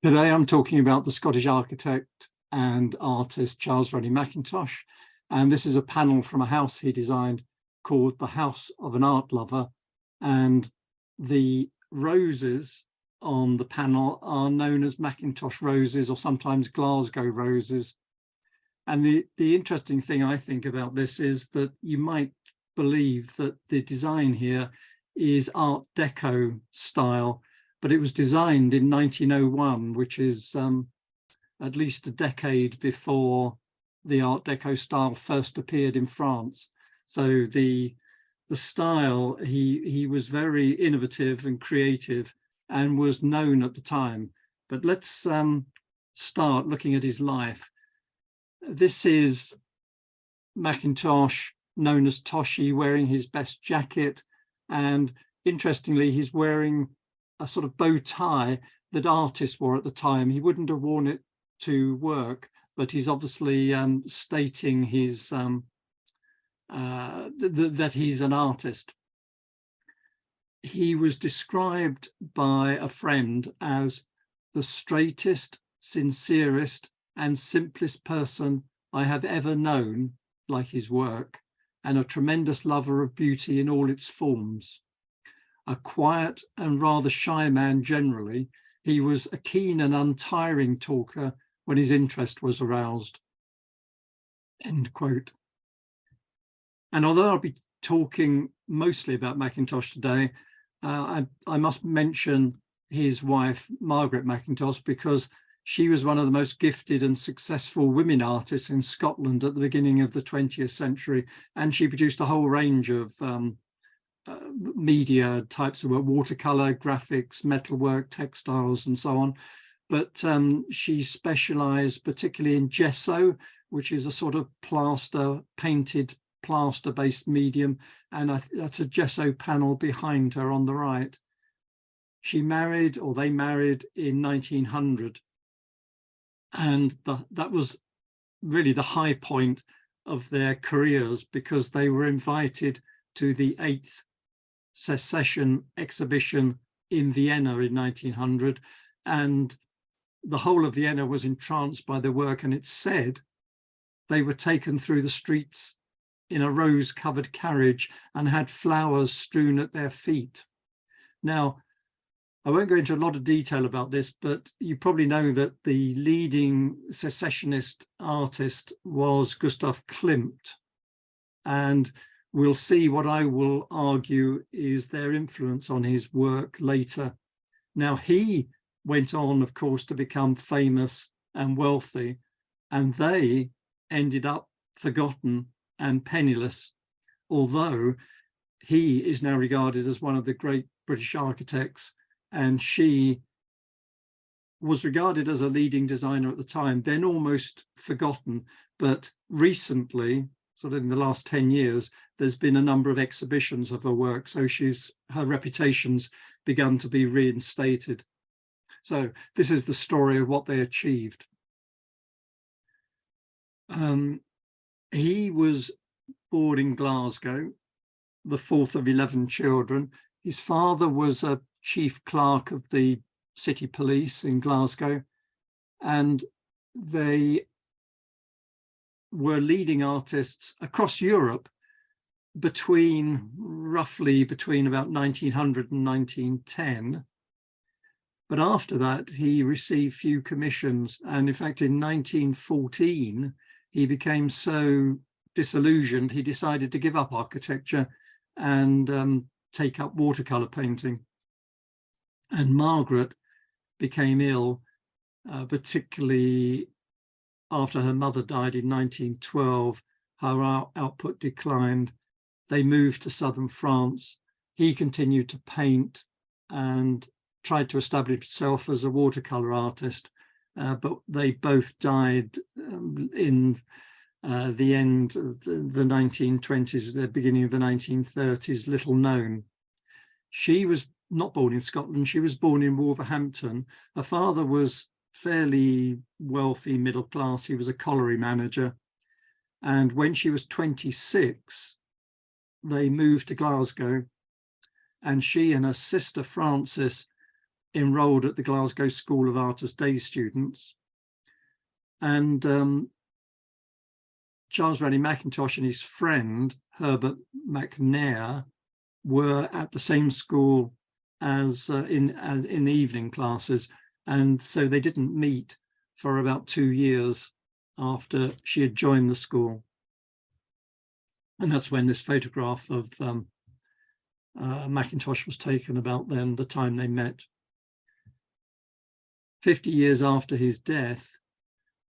Today I'm talking about the Scottish architect and artist Charles Rennie Mackintosh, and this is a panel from a house he designed called the House of an Art Lover, and the roses on the panel are known as Mackintosh roses or sometimes Glasgow roses. And the interesting thing I think about this is that you might believe that the design here is Art Deco style, but it was designed in 1901, which is at least a decade before the Art Deco style first appeared in France. So the style, he was very innovative and creative and was known at the time. But let's start looking at his life. This is Mackintosh, known as Toshy, wearing his best jacket. And interestingly, he's wearing a sort of bow tie that artists wore at the time. He wouldn't have worn it to work, but he's obviously stating his that he's an artist. He was described by a friend as the straightest, sincerest, and simplest person I have ever known, like his work, and a tremendous lover of beauty in all its forms. A quiet and rather shy man generally, he was a keen and untiring talker when his interest was aroused. End quote. And although I'll be talking mostly about Mackintosh today, I must mention his wife, Margaret Mackintosh, because she was one of the most gifted and successful women artists in Scotland at the beginning of the 20th century. And she produced a whole range of media types of work: watercolor, graphics, metalwork, textiles, and so on. But she specialized particularly in gesso, which is a sort of painted plaster-based medium. And that's a gesso panel behind her on the right. She married, or they married, in 1900. And that was really the high point of their careers, because they were invited to the Eighth Secession Exhibition in Vienna in 1900, and the whole of Vienna was entranced by their work. And it's said they were taken through the streets in a rose-covered carriage and had flowers strewn at their feet. Now, I won't go into a lot of detail about this, but you probably know that the leading secessionist artist was Gustav Klimt, and we'll see what I will argue is their influence on his work later. Now, he went on, of course, to become famous and wealthy, and they ended up forgotten and penniless, although he is now regarded as one of the great British architects, and she was regarded as a leading designer at the time, then almost forgotten. But recently, sort of in the last 10 years, there's been a number of exhibitions of her work, so her reputation's begun to be reinstated. So this is the story of what they achieved. He was born in Glasgow, the fourth of 11 children. His father was a chief clerk of the city police in Glasgow, and they were leading artists across Europe roughly between about 1900 and 1910. But after that, he received few commissions. And in fact, in 1914, he became so disillusioned, he decided to give up architecture and take up watercolor painting. And Margaret became ill, particularly after her mother died in 1912. Her output declined. They moved to southern France. He continued to paint and tried to establish himself as a watercolor artist, but they both died in the end of the 1920s, the beginning of the 1930s, little known. She was not born in Scotland. She was born in Wolverhampton. Her father was fairly wealthy, middle class. He was a colliery manager. And when she was 26, they moved to Glasgow, and she and her sister Frances enrolled at the Glasgow School of Art as day students. And Charles Rennie Mackintosh and his friend, Herbert McNair, were at the same school as in the evening classes. And so they didn't meet for about 2 years after she had joined the school. And that's when this photograph of Mackintosh was taken, about then, the time they met. 50 years after his death,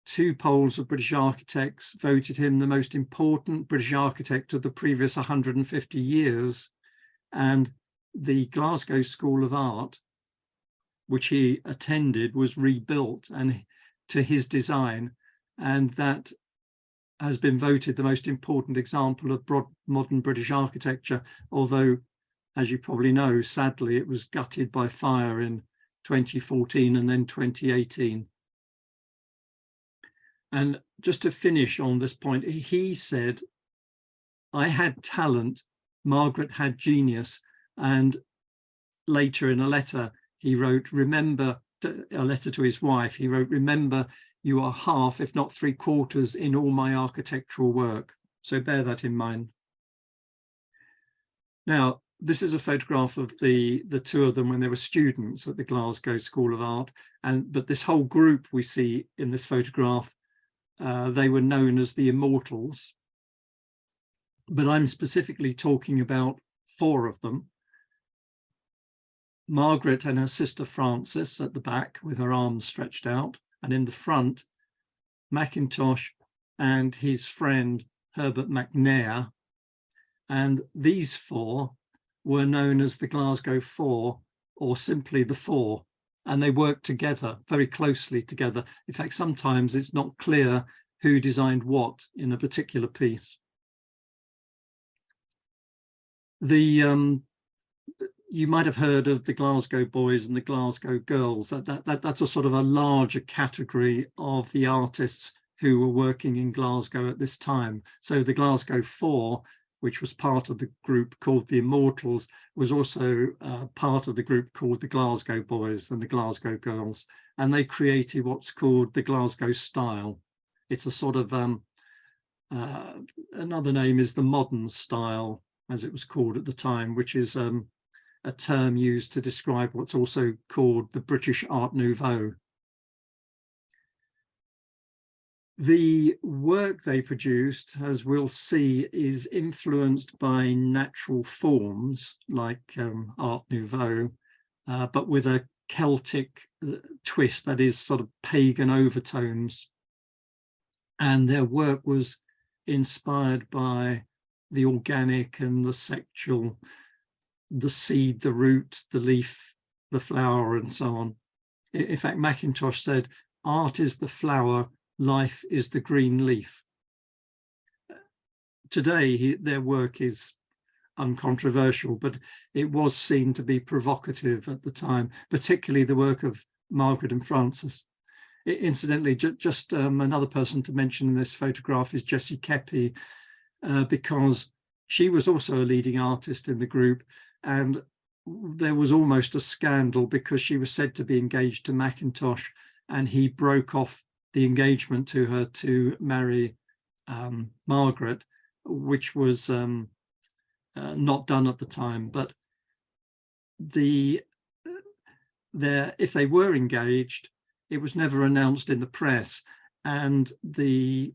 2 polls of British architects voted him the most important British architect of the previous 150 years. And the Glasgow School of Art, which he attended, was rebuilt and to his design. And that has been voted the most important example of modern British architecture, although, as you probably know, sadly, it was gutted by fire in 2014 and then 2018. And just to finish on this point, he said, "I had talent, Margaret had genius." And later in a letter, he wrote, remember, a letter to his wife, he wrote, "Remember, you are half, if not 3/4, in all my architectural work." So bear that in mind. Now, this is a photograph of the 2 of them when they were students at the Glasgow School of Art. But this whole group we see in this photograph, they were known as the Immortals. But I'm specifically talking about 4 of them. Margaret and her sister Frances at the back with her arms stretched out, and in the front, Mackintosh and his friend Herbert McNair. And these 4 were known as the Glasgow 4, or simply the 4, and they worked together, very closely together. In fact, sometimes it's not clear who designed what in a particular piece. You might have heard of the Glasgow boys and the Glasgow girls. That's a sort of a larger category of the artists who were working in Glasgow at this time. So the Glasgow 4, which was part of the group called the Immortals, was also part of the group called the Glasgow boys and the Glasgow girls. And they created what's called the Glasgow style. It's a sort of, another name is the modern style, as it was called at the time, which is a term used to describe what's also called the British Art Nouveau. The work they produced, as we'll see, is influenced by natural forms like Art Nouveau, but with a Celtic twist, that is sort of pagan overtones. And their work was inspired by the organic and the sexual, the seed, the root, the leaf, the flower, and so on. In fact, Mackintosh said, "Art is the flower, life is the green leaf." Today, their work is uncontroversial, but it was seen to be provocative at the time, particularly the work of Margaret and Frances. Incidentally, just another person to mention in this photograph is Jessie Keppie, because she was also a leading artist in the group, and there was almost a scandal because she was said to be engaged to Mackintosh, and he broke off the engagement to her to marry Margaret, which was not done at the time. But if they were engaged, it was never announced in the press, and the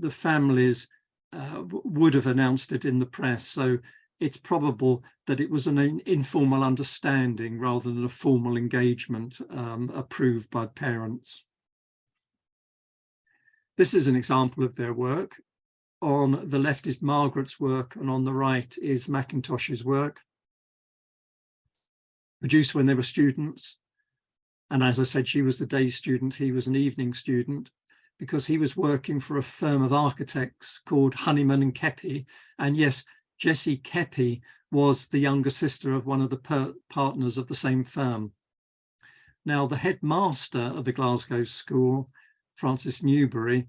families would have announced it in the press. So it's probable that it was an informal understanding rather than a formal engagement approved by parents. This is an example of their work. On the left is Margaret's work, and on the right is Mackintosh's work, produced when they were students. And as I said, she was the day student, he was an evening student, because he was working for a firm of architects called Honeyman and Keppie. And yes, Jessie Keppie was the younger sister of one of the partners of the same firm. Now, the headmaster of the Glasgow school, Francis Newbury,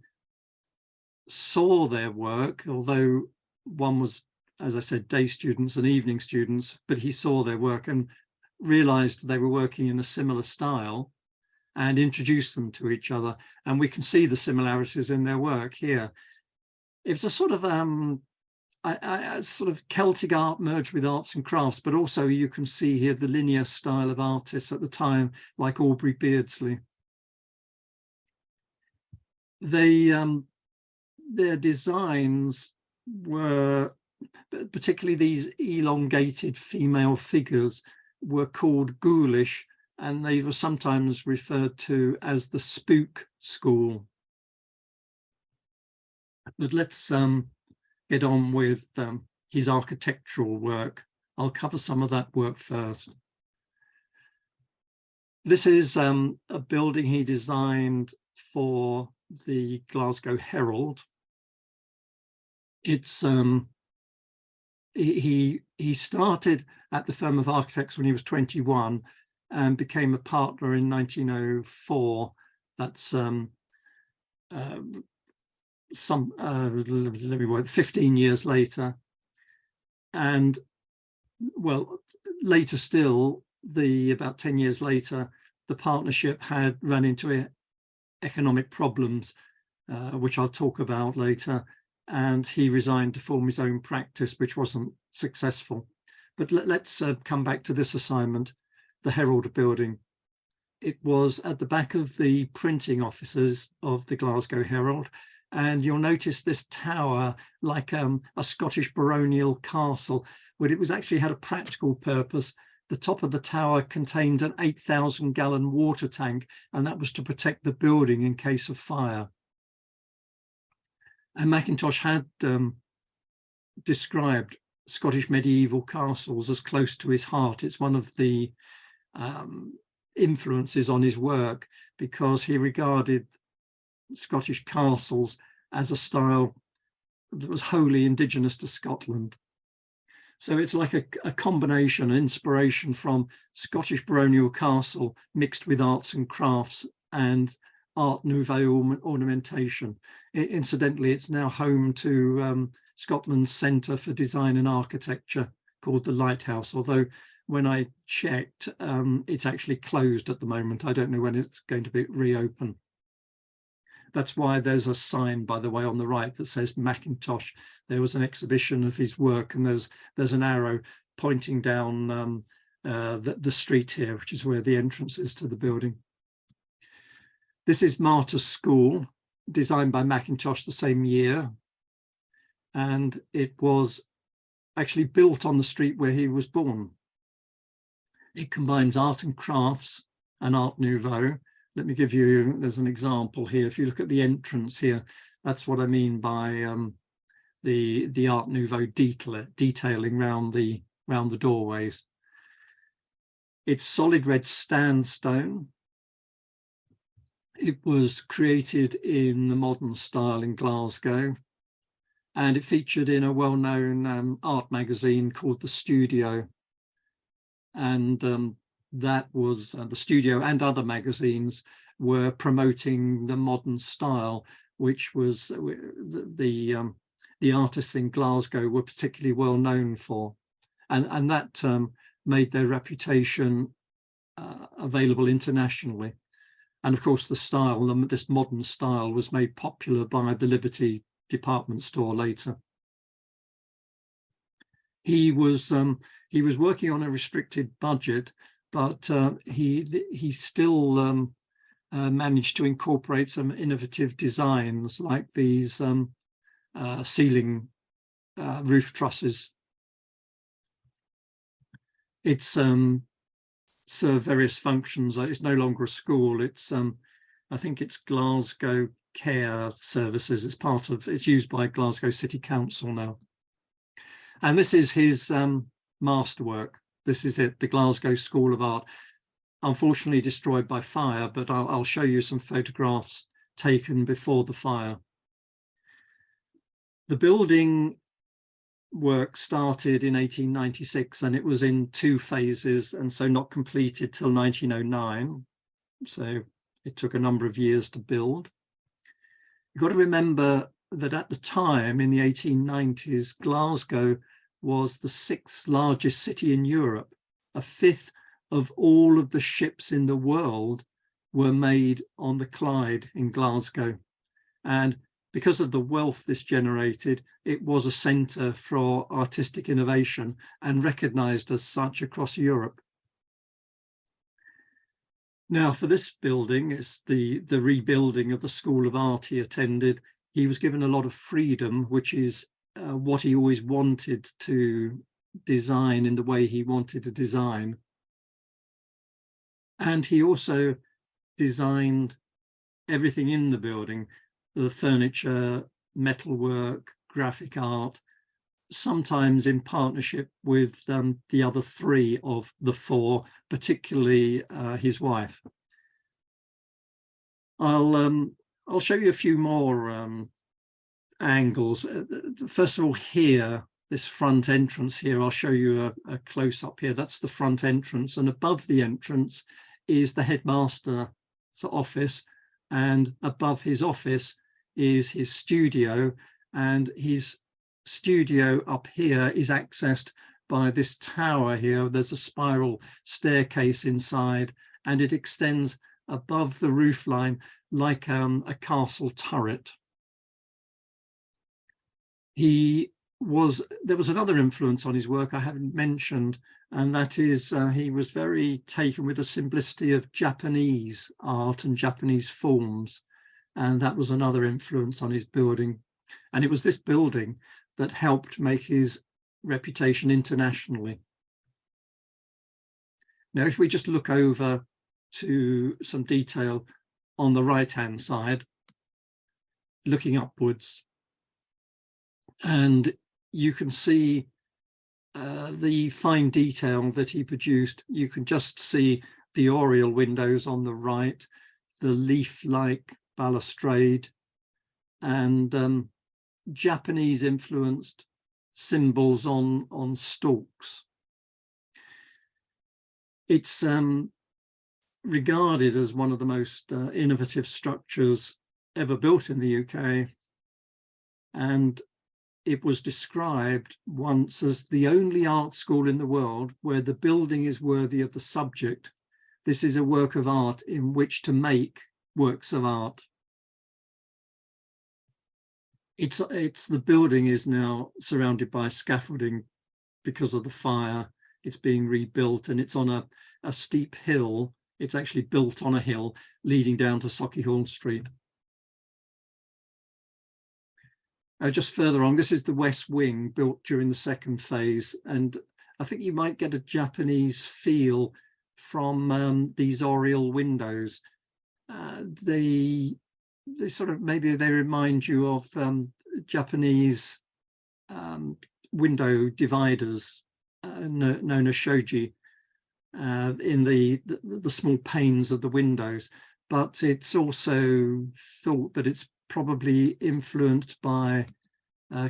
saw their work, although one was, as I said, day students and evening students, but he saw their work. And realized they were working in a similar style and introduced them to each other. And we can see the similarities in their work here. It was a sort of sort of Celtic art merged with arts and crafts, but also you can see here the linear style of artists at the time, like Aubrey Beardsley. Their designs were, particularly these elongated female figures, were called ghoulish, and they were sometimes referred to as the spook school. But let's get on with his architectural work. I'll cover some of that work first. This is a building he designed for the Glasgow Herald. It's he started at the firm of architects when he was 21 and became a partner in 1904. That's 15 years later. And well, later still, about 10 years later, the partnership had run into economic problems, which I'll talk about later, and he resigned to form his own practice, which wasn't successful. But let's come back to this assignment, the Herald building. It was at the back of the printing offices of the Glasgow Herald, and you'll notice this tower like a Scottish baronial castle, but it was actually had a practical purpose. The top of the tower contained an 8,000-gallon water tank, and that was to protect the building in case of fire. And Mackintosh had described Scottish medieval castles as close to his heart. It's one of the influences on his work, because he regarded Scottish castles as a style that was wholly indigenous to Scotland. So it's like a combination, an inspiration from Scottish baronial castle mixed with arts and crafts and Art Nouveau ornamentation. Incidentally, it's now home to Scotland's Centre for Design and Architecture, called the Lighthouse, although when I checked, it's actually closed at the moment. I don't know when it's going to be reopened. That's why there's a sign, by the way, on the right that says Mackintosh. There was an exhibition of his work, and there's an arrow pointing down the street here, which is where the entrance is to the building. This is Martyr's School, designed by Mackintosh the same year, and it was actually built on the street where he was born. It combines art and crafts and Art Nouveau. Let me give you, there's an example here. If you look at the entrance here, that's what I mean by the Art Nouveau detailing round the doorways. It's solid red sandstone. It was created in the modern style in Glasgow, and it featured in a well-known art magazine called The Studio. And that was the Studio and other magazines were promoting the modern style, which was the artists in Glasgow were particularly well known for, and that made their reputation available internationally. And of course, the style, this modern style, was made popular by the Liberty department store later. He was working on a restricted budget, but he still managed to incorporate some innovative designs like these ceiling roof trusses. It's serve various functions. It's no longer a school. It's I think it's Glasgow Care Services. It's used by Glasgow City Council now. And this is his masterwork. This is it, the Glasgow School of Art, unfortunately destroyed by fire, but I'll show you some photographs taken before the fire. The building work started in 1896, and it was in 2 phases, and so not completed till 1909. So it took a number of years to build. You've got to remember that at the time, in the 1890s, Glasgow was the 6th largest city in Europe, a 5th of all of the ships in the world were made on the Clyde in Glasgow. And because of the wealth this generated, it was a centre for artistic innovation and recognised as such across Europe. Now, for this building, it's the rebuilding of the School of Art he attended. He was given a lot of freedom, which is what he always wanted to design in the way he wanted to design. And he also designed everything in the building, the furniture, metalwork, graphic art, sometimes in partnership with the other three of the four, particularly his wife. I'll show you a few more angles. First of all, here, this front entrance here, I'll show you a close-up here. That's the front entrance, and above the entrance is the headmaster's office, and above his office is his studio, and his studio up here is accessed by this tower here. There's a spiral staircase inside, and it extends above the roofline like a castle turret. There was another influence on his work I haven't mentioned, and that is he was very taken with the simplicity of Japanese art and Japanese forms, and that was another influence on his building. And it was this building that helped make his reputation internationally. Now, if we just look over to some detail on the right-hand side, looking upwards, and you can see the fine detail that he produced. You can just see the oriel windows on the right, the leaf-like balustrade, and Japanese influenced symbols on stalks. It's regarded as one of the most innovative structures ever built in the UK, and it was described once as the only art school in the world where the building is worthy of the subject. This is a work of art in which to make works of art. The building is now surrounded by scaffolding because of the fire. It's being rebuilt, and it's on a steep hill. It's actually built on a hill leading down to Sauchiehall Street. Just further on, this is the West Wing, built during the second phase, and I think you might get a Japanese feel from these oriel windows. They sort of, maybe they remind you of Japanese window dividers known as shoji in the small panes of the windows, but it's also thought that it's probably influenced by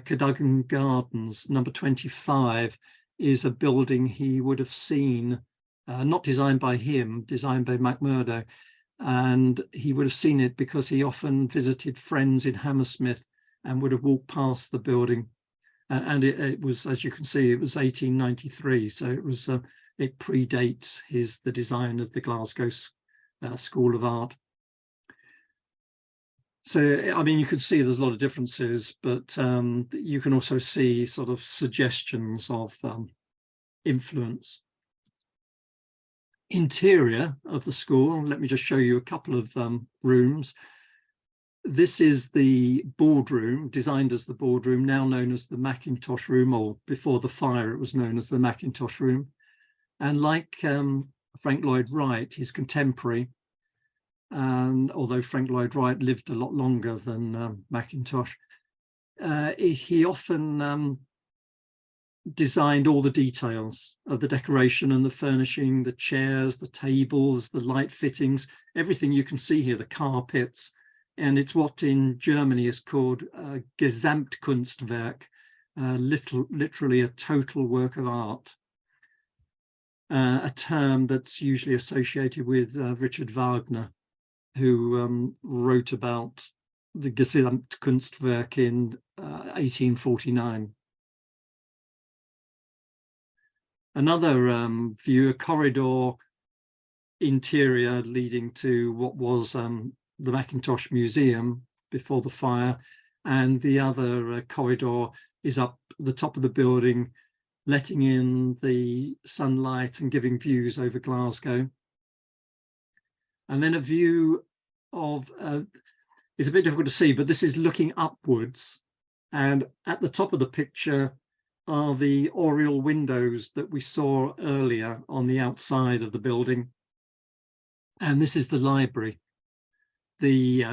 Cadogan Gardens. Number 25 is a building he would have seen, not designed by him, designed by McMurdo, and he would have seen it because he often visited friends in Hammersmith and would have walked past the building. And it was, as you can see, it was 1893, so it predates the design of the Glasgow School of Art. So, I mean, you could see there's a lot of differences, but you can also see sort of suggestions of influence. Interior of the school, let me just show you a couple of rooms. This is the boardroom, designed as the boardroom, now known as the Mackintosh room, or before the fire it was known as the Mackintosh room. And like Frank Lloyd Wright, his contemporary, although Frank Lloyd Wright lived a lot longer than Mackintosh, he often designed all the details of the decoration and the furnishing, the chairs, the tables, the light fittings, everything you can see here, the carpets. And it's what in Germany is called Gesamtkunstwerk, literally a total work of art. A term that's usually associated with Richard Wagner, who wrote about the Gesamtkunstwerk in 1849. Another view, a corridor interior leading to what was the Mackintosh Museum before the fire, and the other corridor is up the top of the building, letting in the sunlight and giving views over Glasgow. And then a view of, it's a bit difficult to see, but this is looking upwards. And at the top of the picture are the oriel windows that we saw earlier on the outside of the building. And this is the library, the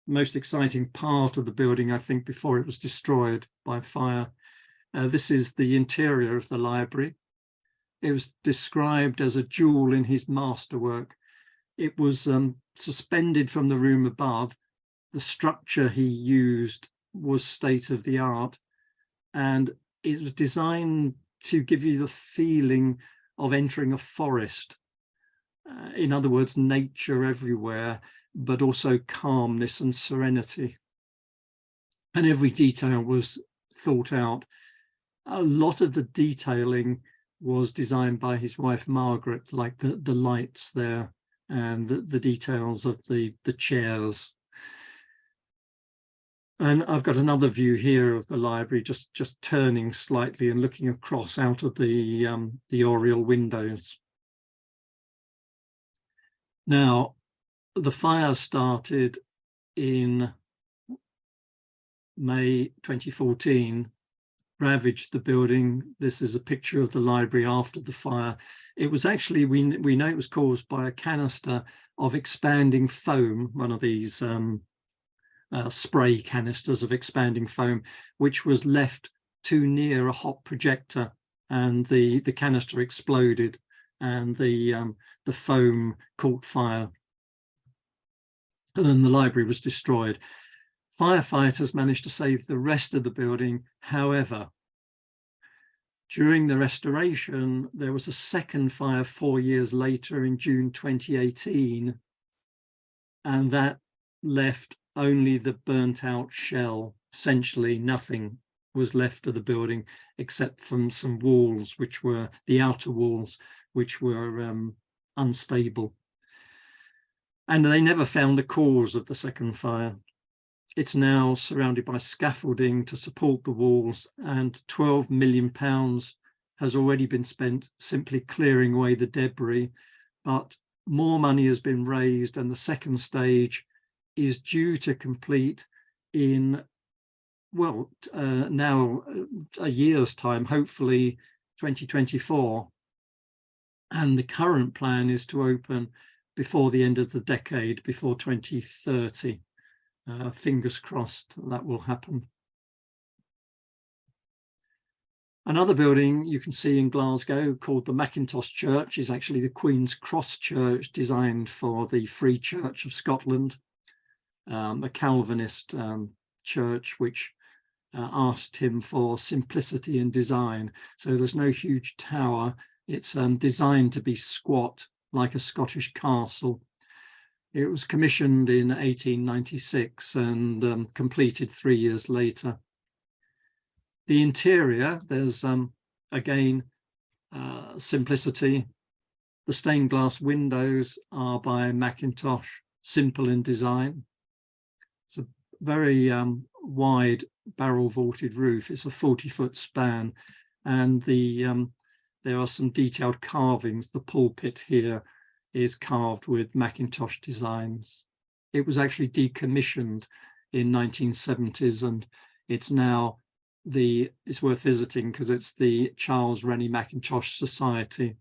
most exciting part of the building, I think, before it was destroyed by fire. This is the interior of the library. It was described as a jewel in his masterwork. It was suspended from the room above. The structure he used was state of the art, and it was designed to give you the feeling of entering a forest. In other words, nature everywhere, but also calmness and serenity. And every detail was thought out. A lot of the detailing was designed by his wife, Margaret, like the lights there and the details of the chairs. And I've got another view here of the library, just turning slightly and looking across out of the oriel windows. Now, the fire started in May 2014, ravaged the building. This is a picture of the library after the fire. It was actually, we know it was caused by a canister of expanding foam, one of these spray canisters of expanding foam, which was left too near a hot projector, and the canister exploded and the foam caught fire. And then the library was destroyed. Firefighters managed to save the rest of the building. However, during the restoration, there was a second fire 4 years later in June 2018, and that left only the burnt out shell. Essentially nothing was left of the building except from some walls, which were the outer walls, which were unstable. And they never found the cause of the second fire. It's now surrounded by scaffolding to support the walls, and £12 million has already been spent simply clearing away the debris. But more money has been raised, and the second stage is due to complete in, well, now a year's time, hopefully 2024. And the current plan is to open before the end of the decade, before 2030. Fingers crossed that will happen. Another building you can see in Glasgow called the Mackintosh Church is actually the Queen's Cross Church, designed for the Free Church of Scotland, a Calvinist church which asked him for simplicity in design. So there's no huge tower. It's designed to be squat, like a Scottish castle. It was commissioned in 1896 and completed 3 years later. The interior, there's again simplicity. The stained glass windows are by Mackintosh, simple in design. It's a very wide barrel vaulted roof. It's a 40-foot span, and there are some detailed carvings. The pulpit here is carved with Mackintosh designs. It was actually decommissioned in 1970s, and it's now it's worth visiting because it's the Charles Rennie Mackintosh Society.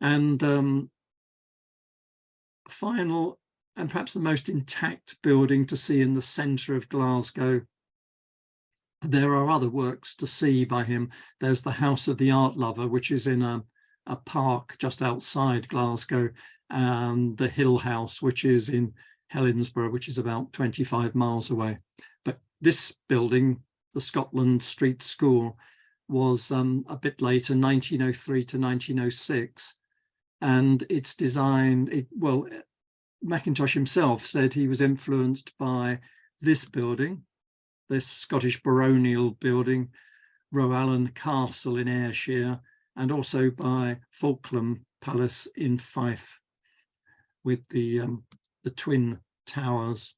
And final, and perhaps the most intact building to see in the centre of Glasgow. There are other works to see by him. There's the House of the Art Lover, which is in a park just outside Glasgow, and the Hill House, which is in Helensburgh, which is about 25 miles away. But this building, the Scotland Street School, was a bit later, 1903 to 1906. And it's designed, well, Mackintosh himself said he was influenced by this building, this Scottish baronial building, Roallan Castle in Ayrshire, and also by Falkland Palace in Fife with the twin towers.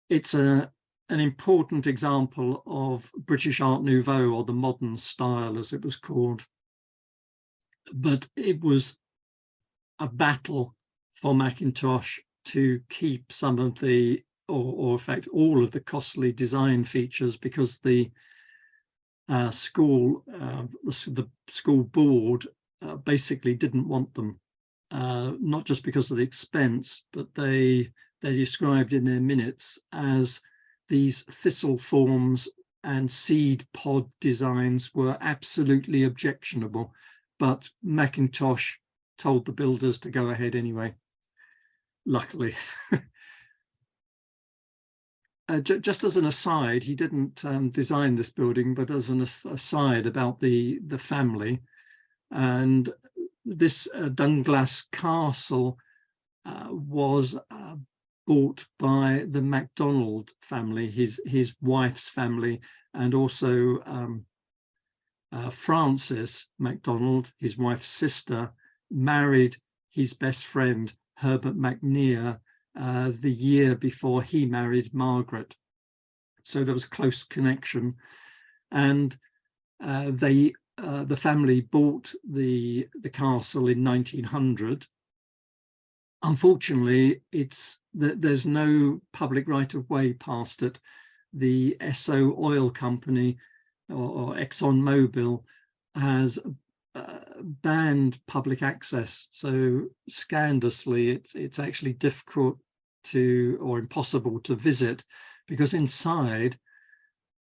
It's an important example of British Art Nouveau, or the modern style as it was called. But it was a battle for Mackintosh to keep some of the, or in fact all of the costly design features, because the school board basically didn't want them, not just because of the expense, but they described in their minutes as these thistle forms and seed pod designs were absolutely objectionable. But Mackintosh told the builders to go ahead anyway, luckily. Just as an aside, he didn't design this building, but as an aside about the family, and this Dunglass Castle was bought by the Macdonald family, his wife's family, and also Frances Macdonald, his wife's sister, married his best friend Herbert McNear the year before he married Margaret. So there was a close connection, and the family bought the castle in 1900. Unfortunately, there's no public right of way past it. The Esso Oil Company, or ExxonMobil, has banned public access. So scandalously, it's actually difficult to, or impossible to visit, because inside,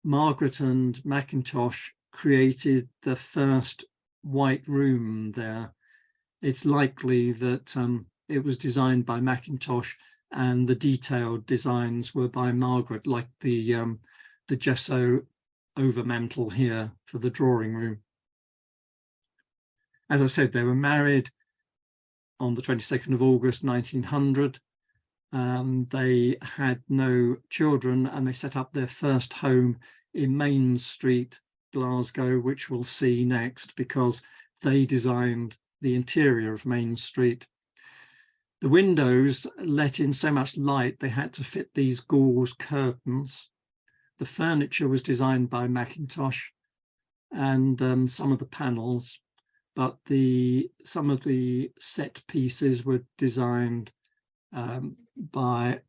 Margaret and Mackintosh created the first white room there. It's likely that it was designed by Mackintosh and the detailed designs were by Margaret, like the gesso overmantel here for the drawing room. As I said, they were married on the 22nd of August 1900. They had no children, and they set up their first home in Main Street, Glasgow, which we'll see next, because they designed the interior of Main Street. The windows let in so much light they had to fit these gauze curtains. The furniture was designed by Mackintosh, and some of the panels, but some of the set pieces were designed by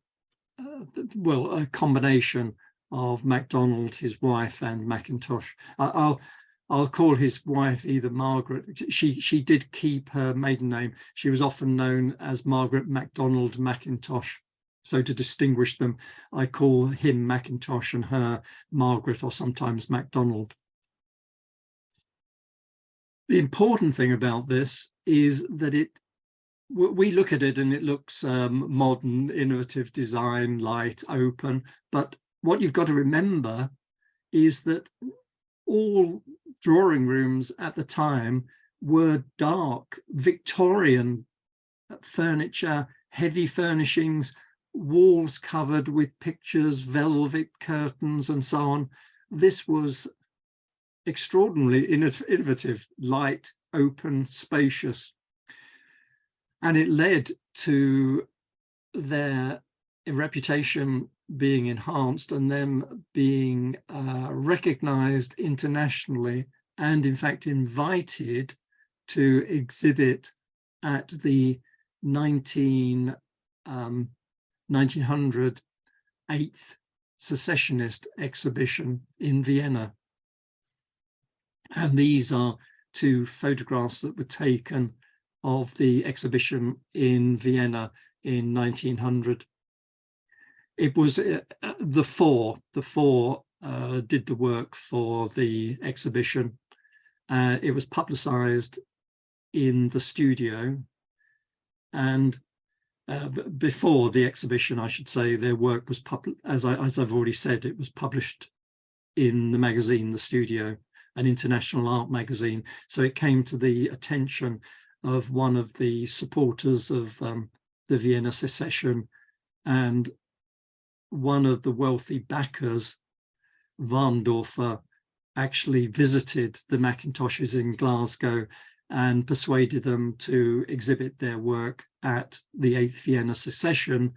a combination of Macdonald, his wife, and Mackintosh. I'll call his wife either Margaret. She did keep her maiden name. She was often known as Margaret Macdonald Mackintosh. So to distinguish them, I call him Mackintosh and her Margaret, or sometimes Macdonald. The important thing about this is that we look at it and it looks modern, innovative design, light, open. But what you've got to remember is that all drawing rooms at the time were dark, Victorian furniture, heavy furnishings, walls covered with pictures, velvet curtains, and so on. This was extraordinarily innovative, light, open, spacious. And it led to their reputation being enhanced and them being recognized internationally, and in fact invited to exhibit at the 1900 Eighth Secessionist Exhibition in Vienna. And these are two photographs that were taken of the exhibition in Vienna in 1900. It was the four did the work for the exhibition. It was publicized in the studio, and before the exhibition, I should say, their work was as I've already said, it was published in the magazine, The Studio, an international art magazine. So it came to the attention of one of the supporters of the Vienna secession, and one of the wealthy backers, Warndorfer, actually visited the Mackintoshes in Glasgow and persuaded them to exhibit their work at the Eighth Vienna Secession,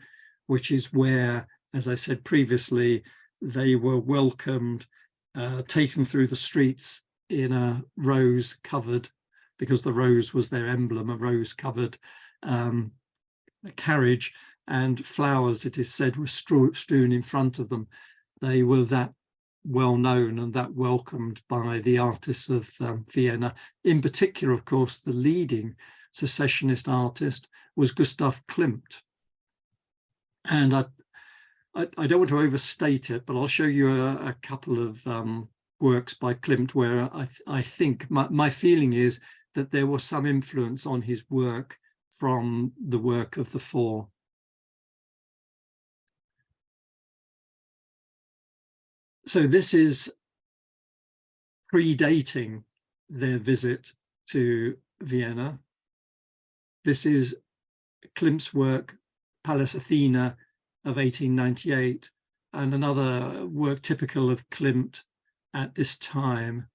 which is where, as I said previously, they were welcomed, taken through the streets in a rose-covered, because the rose was their emblem, a rose-covered carriage, and flowers, it is said, were strewn in front of them. They were that well known and that welcomed by the artists of Vienna. In particular, of course, the leading secessionist artist was Gustav Klimt. And I don't want to overstate it, but I'll show you a couple of works by Klimt where I think my feeling is that there was some influence on his work from the work of the four. So this is predating their visit to Vienna. This is Klimt's work, Pallas Athena of 1898, and another work typical of Klimt at this time,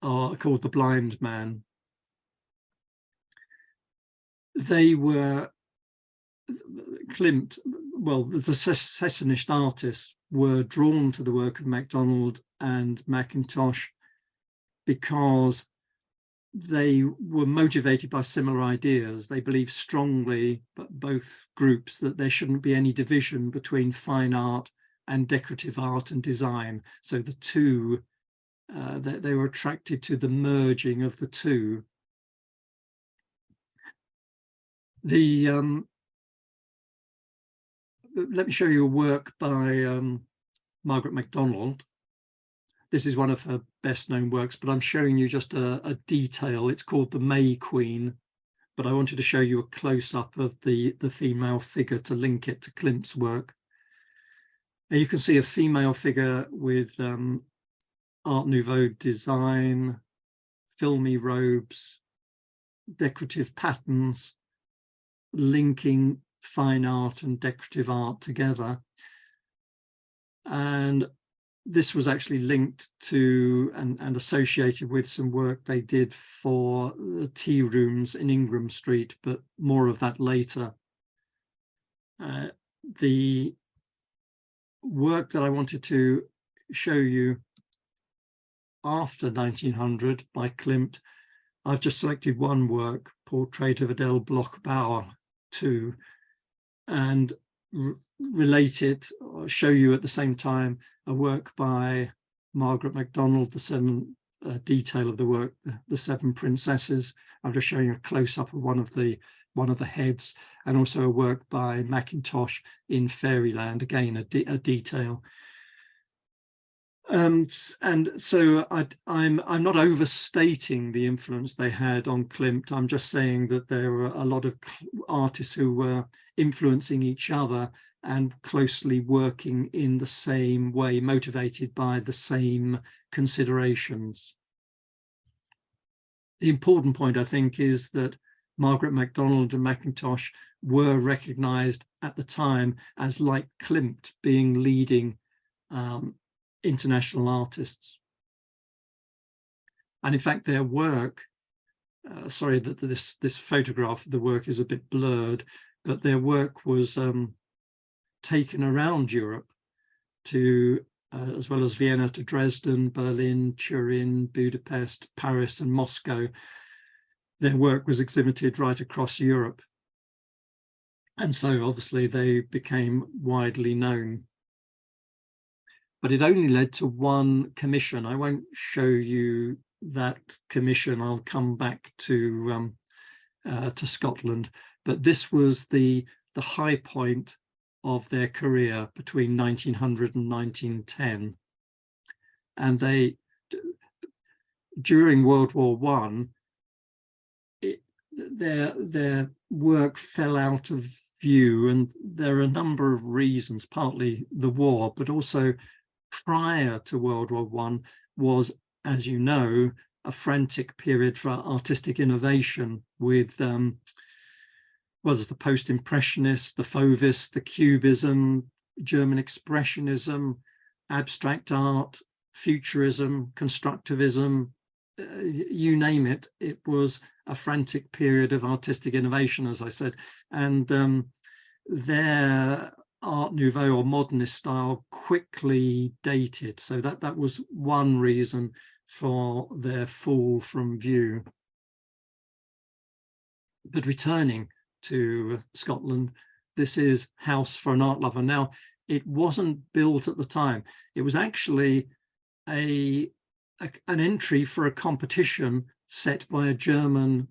called The Blind Man. They were, Klimt, well, the secessionist artists were drawn to the work of Macdonald and Mackintosh because they were motivated by similar ideas. They believed strongly, but both groups, that there shouldn't be any division between fine art and decorative art and design. So the two, they were attracted to the merging of the two. Let me show you a work by Margaret Macdonald. This is one of her best known works, but I'm showing you just a detail. It's called The May Queen, but I wanted to show you a close-up of the female figure to link it to Klimt's work. And you can see a female figure with Art Nouveau design, filmy robes, decorative patterns, linking fine art and decorative art together. And this was actually linked to and associated with some work they did for the tea rooms in Ingram Street, but more of that later. The work that I wanted to show you after 1900 by Klimt, I've just selected one work, Portrait of Adele Bloch-Bauer II, and relate it, or show you at the same time a work by Margaret Macdonald, the detail of the work, the Seven Princesses. I'm just showing a close-up of one of the heads, and also a work by Mackintosh in Fairyland, again a detail. And so I'm not overstating the influence they had on Klimt. I'm just saying that there were a lot of artists who were influencing each other and closely working in the same way, motivated by the same considerations. The important point, I think, is that Margaret Macdonald and Mackintosh were recognized at the time as, like Klimt, being leading international artists. And in fact, their work, sorry that this photograph of the work is a bit blurred, but their work was taken around Europe to, as well as Vienna, to Dresden, Berlin, Turin, Budapest, Paris, and Moscow. Their work was exhibited right across Europe. And so obviously they became widely known. But it only led to one commission. I won't show you that commission. I'll come back to Scotland. But this was the high point of their career between 1900 and 1910. And they, during World War I, their work fell out of view, and there are a number of reasons, partly the war, but also prior to World War I was, as you know, a frantic period for artistic innovation with there's the post-impressionists, the Fauvists, the Cubism, German Expressionism, abstract art, futurism, constructivism, you name it. It was a frantic period of artistic innovation, as I said, and their Art Nouveau or modernist style quickly dated. So that was one reason for their fall from view. But returning to Scotland, this is House for an Art Lover. Now, it wasn't built at the time. It was actually an entry for a competition set by a German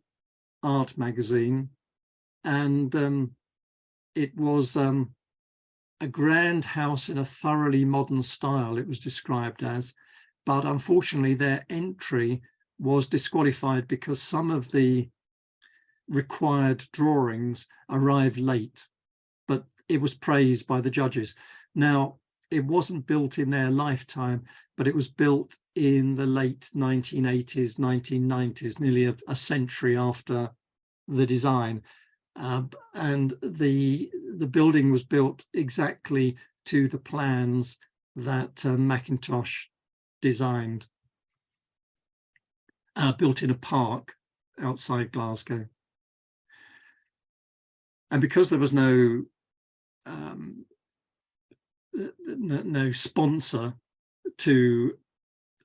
art magazine. And it was a grand house in a thoroughly modern style, it was described as. But unfortunately, their entry was disqualified because some of the required drawings arrived late, but it was praised by the judges. Now, it wasn't built in their lifetime, but it was built in the late 1980s, 1990s, nearly a century after the design. And the building was built exactly to the plans that Mackintosh designed, built in a park outside Glasgow. And because there was no sponsor to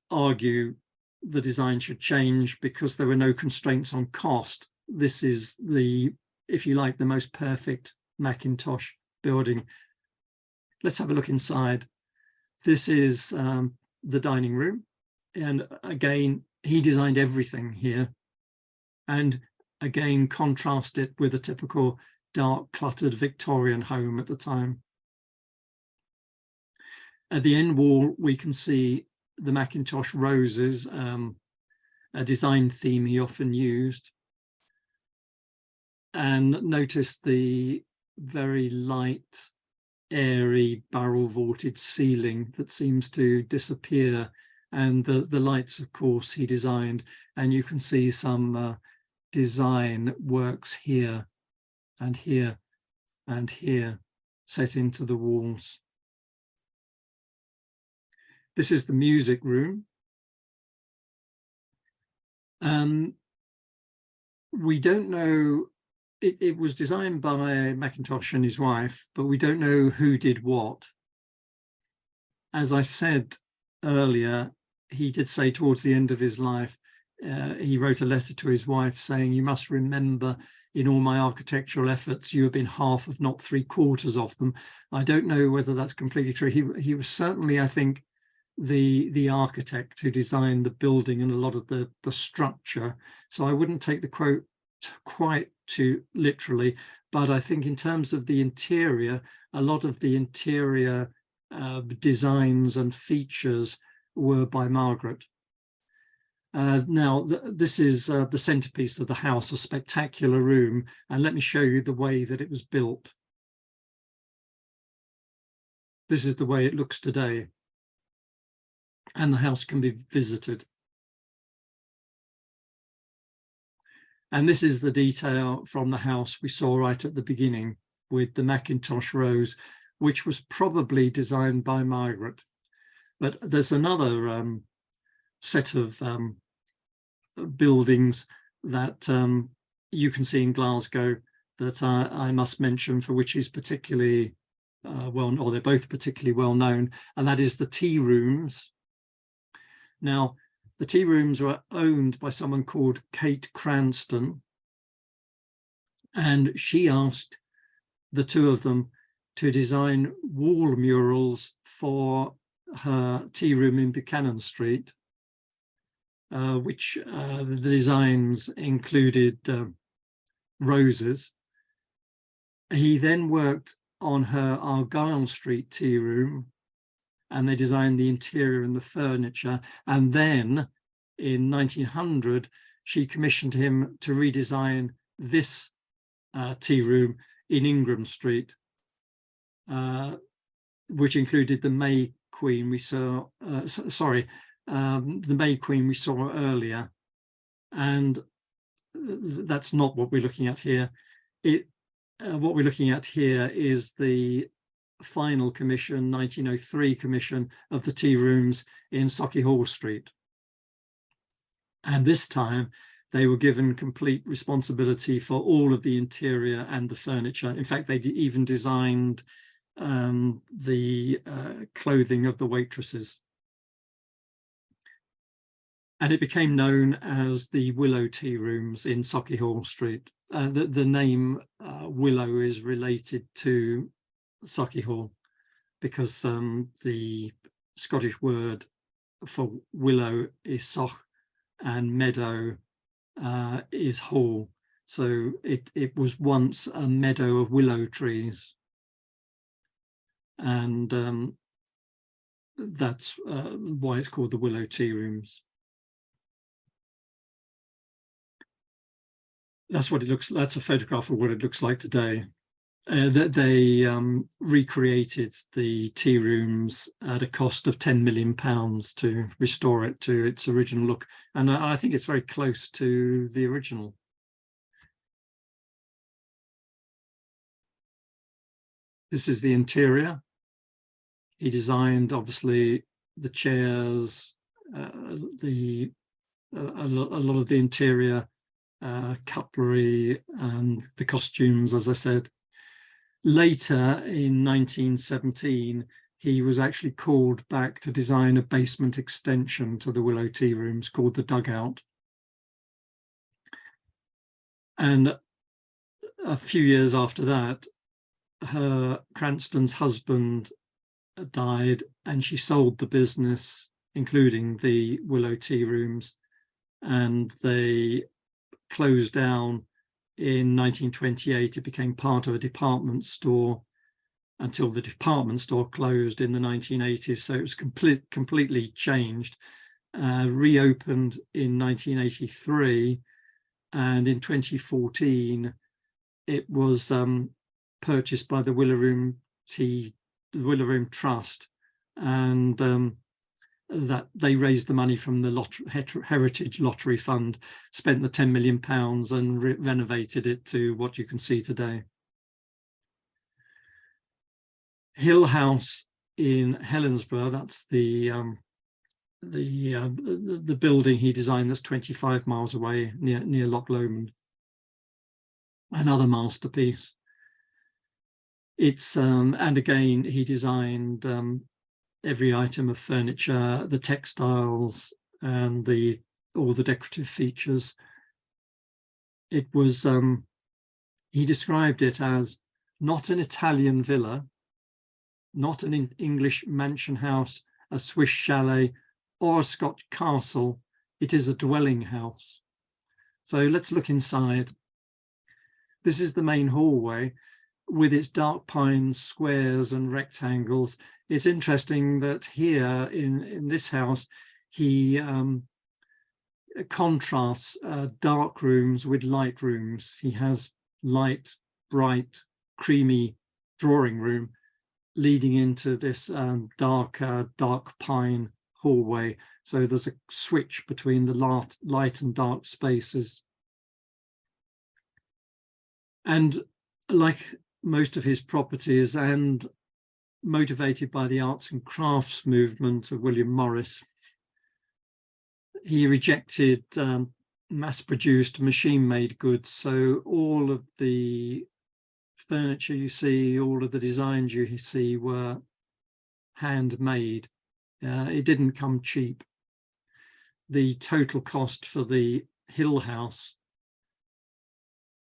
argue the design should change, because there were no constraints on cost, this is the, if you like, the most perfect Mackintosh building. Let's have a look inside. This is the dining room. And again, he designed everything here. And again, contrast it with a typical dark, cluttered Victorian home at the time. At the end wall, we can see the Mackintosh roses, a design theme he often used. And notice the very light, airy, barrel-vaulted ceiling that seems to disappear, and the lights, of course, he designed. And you can see some design works here and here and here set into the walls. This is the music room. We don't know, it was designed by Mackintosh and his wife, but we don't know who did what. As I said earlier, he did say towards the end of his life, he wrote a letter to his wife saying, "You must remember, in all my architectural efforts, you have been half, if not 3/4 of them." I don't know whether that's completely true. He was certainly, I think, the architect who designed the building and a lot of the structure. So I wouldn't take the quote quite too literally, but I think in terms of the interior, a lot of the interior designs and features were by Margaret. Now, this is the centerpiece of the house, a spectacular room, and let me show you the way that it was built. This is the way it looks today, and the house can be visited. And this is the detail from the house we saw right at the beginning with the Mackintosh rose, which was probably designed by Margaret. But there's another set of buildings that you can see in Glasgow that I must mention, for which is particularly or they're both particularly well known, and that is the tea rooms. Now, the tea rooms were owned by someone called Kate Cranston, and she asked the two of them to design wall murals for her tea room in Buchanan Street, which the designs included roses. He then worked on her Argyle Street tea room, and they designed the interior and the furniture. And then in 1900, she commissioned him to redesign this tea room in Ingram Street, which included the May Queen we saw, the May Queen we saw earlier. And that's not what we're looking at here. What we're looking at here is the final commission, 1903 commission of the tea rooms in Sauchiehall Street. And this time they were given complete responsibility for all of the interior and the furniture. In fact, they even designed the clothing of the waitresses. And it became known as the Willow Tea Rooms in Sauchiehall Street. The name Willow is related to Sauchiehall because the Scottish word for willow is soch and meadow is hall. So it was once a meadow of willow trees. And that's why it's called the Willow Tea Rooms. That's what it looks. That's a photograph of what it looks like today. That they recreated the tea rooms at a cost of £10 million to restore it to its original look, and I think it's very close to the original. This is the interior. He designed, obviously, the chairs, a lot of the interior cutlery and the costumes, as I said. Later, in 1917, he was actually called back to design a basement extension to the Willow Tea Rooms called the Dugout. And a few years after that, Cranston's husband died, and she sold the business, including the Willow Tea Rooms, and they closed down in 1928. It became part of a department store until the department store closed in the 1980s. So it was completely changed, reopened in 1983. And in 2014, it was purchased by the Willow Room Trust, and that they raised the money from the Heritage Lottery Fund, spent the £10 million and renovated it to what you can see today. Hill House in Helensburgh, that's the building he designed that's 25 miles away near Loch Lomond. Another masterpiece. It's and again he designed every item of furniture, the textiles, and all the decorative features. It was he described it as not an Italian villa, not an English mansion house, a Swiss chalet, or a Scotch castle. It is a dwelling house. So let's look inside. This is the main hallway with its dark pine squares and rectangles. It's interesting that here in this house, he contrasts dark rooms with light rooms. He has light, bright, creamy drawing room leading into this dark pine hallway. So there's a switch between the light and dark spaces. And like most of his properties, and motivated by the arts and crafts movement of William Morris, he rejected mass-produced, machine-made goods. So all of the furniture you see, all of the designs you see were handmade. It didn't come cheap. The total cost for the Hill House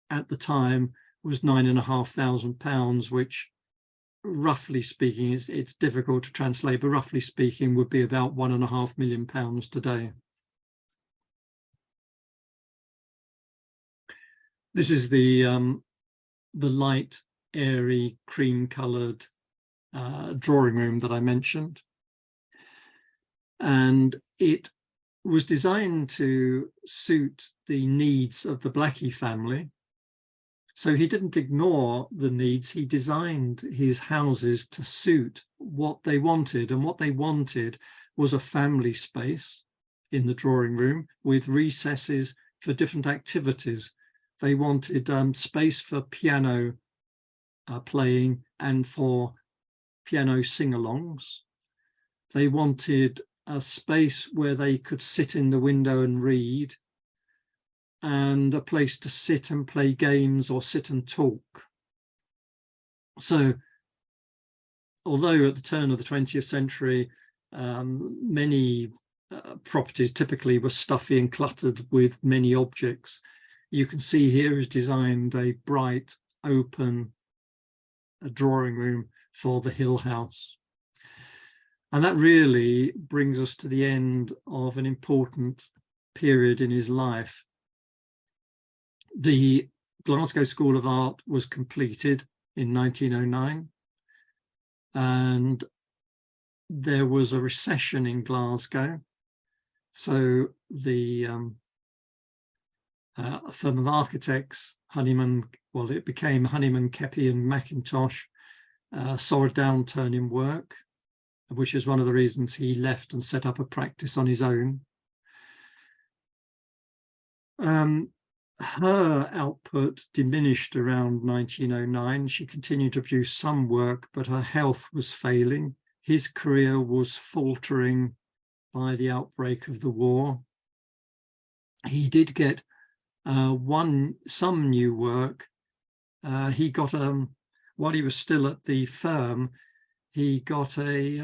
at the time was £9,500, which, roughly speaking, it's difficult to translate, but roughly speaking would be about £1.5 million today. This is the light, airy, cream-coloured drawing room that I mentioned, and it was designed to suit the needs of the Blackie family. So he didn't ignore the needs. He designed his houses to suit what they wanted, and what they wanted was a family space in the drawing room with recesses for different activities. They wanted space for piano playing and for piano sing-alongs. They wanted a space where they could sit in the window and read, and a place to sit and play games or sit and talk. So, although at the turn of the 20th century, many properties typically were stuffy and cluttered with many objects, you can see here he's designed a bright, open drawing room for the Hill House. And that really brings us to the end of an important period in his life. The Glasgow School of Art was completed in 1909, and there was a recession in Glasgow. So the firm of architects, it became Honeyman, Keppie and Mackintosh, saw a downturn in work, which is one of the reasons he left and set up a practice on his own. Her output diminished around 1909. She continued to produce some work, but her health was failing. His career was faltering by the outbreak of the war. He did get some new work. He got, while he was still at the firm, he got a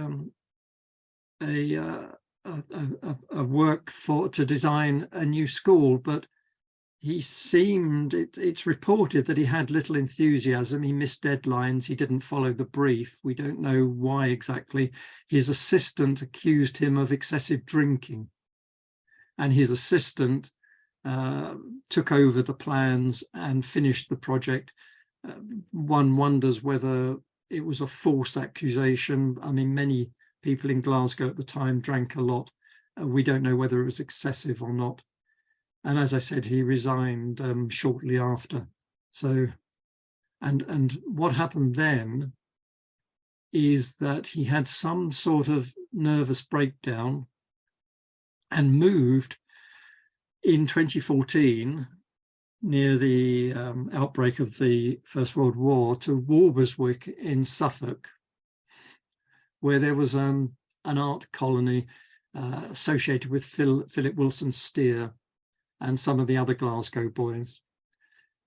work to design a new school, but it's reported that he had little enthusiasm. He missed deadlines. He didn't follow the brief. We don't know why exactly. His assistant accused him of excessive drinking, and his assistant took over the plans and finished the project. One wonders whether it was a false accusation. I mean, many people in Glasgow at the time drank a lot. We don't know whether it was excessive or not. And as I said, he resigned shortly after. So, and what happened then is that he had some sort of nervous breakdown and moved in 2014, near the outbreak of the First World War, to Walberswick in Suffolk, where there was an art colony associated with Philip Wilson Steer and some of the other Glasgow boys.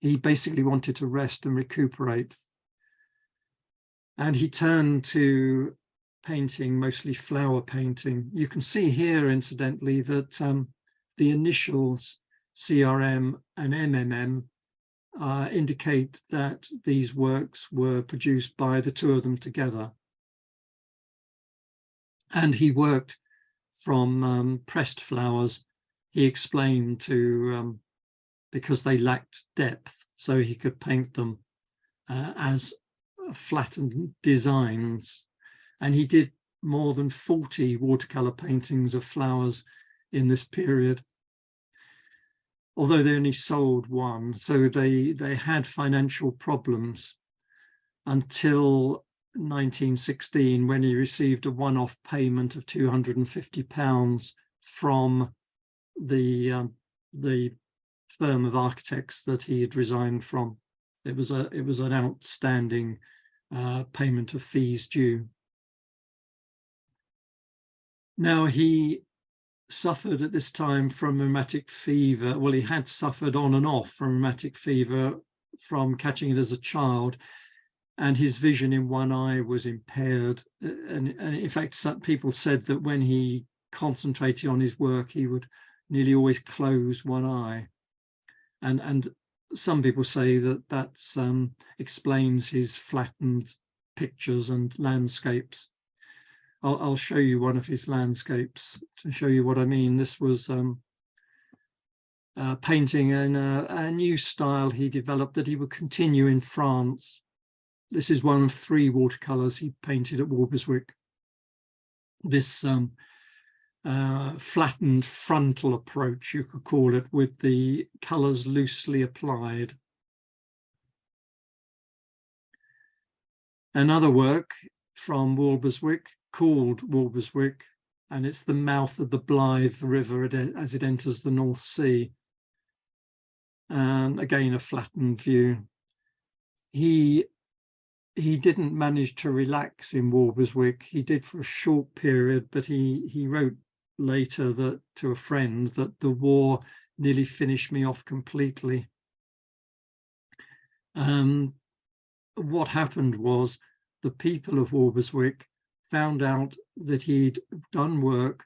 He basically wanted to rest and recuperate. And he turned to painting, mostly flower painting. You can see here, incidentally, that the initials CRM and MMM indicate that these works were produced by the two of them together. And he worked from pressed flowers. He explained to, because they lacked depth, so he could paint them as flattened designs. And he did more than 40 watercolor paintings of flowers in this period, although they only sold one. So they had financial problems until 1916, when he received a one-off payment of £250 from the firm of architects that he had resigned from. It was an outstanding payment of fees due. Now, he suffered at this time from rheumatic fever. Well, he had suffered on and off from rheumatic fever from catching it as a child, and his vision in one eye was impaired. And in fact, some people said that when he concentrated on his work, he would nearly always close one eye. And some people say that that's explains his flattened pictures and landscapes. I'll show you one of his landscapes to show you what I mean. This was painting in a new style he developed that he would continue in France. This is one of 3 watercolors he painted at Walberswick. This flattened frontal approach, you could call it, with the colors loosely applied. Another work from Walberswick, called Walberswick, and it's the mouth of the Blythe River as it enters the North Sea. Again, a flattened view. He he didn't manage to relax in Walberswick. He did for a short period, but he wrote later that to a friend that the war nearly finished me off completely. What happened was the people of Walberswick found out that he'd done work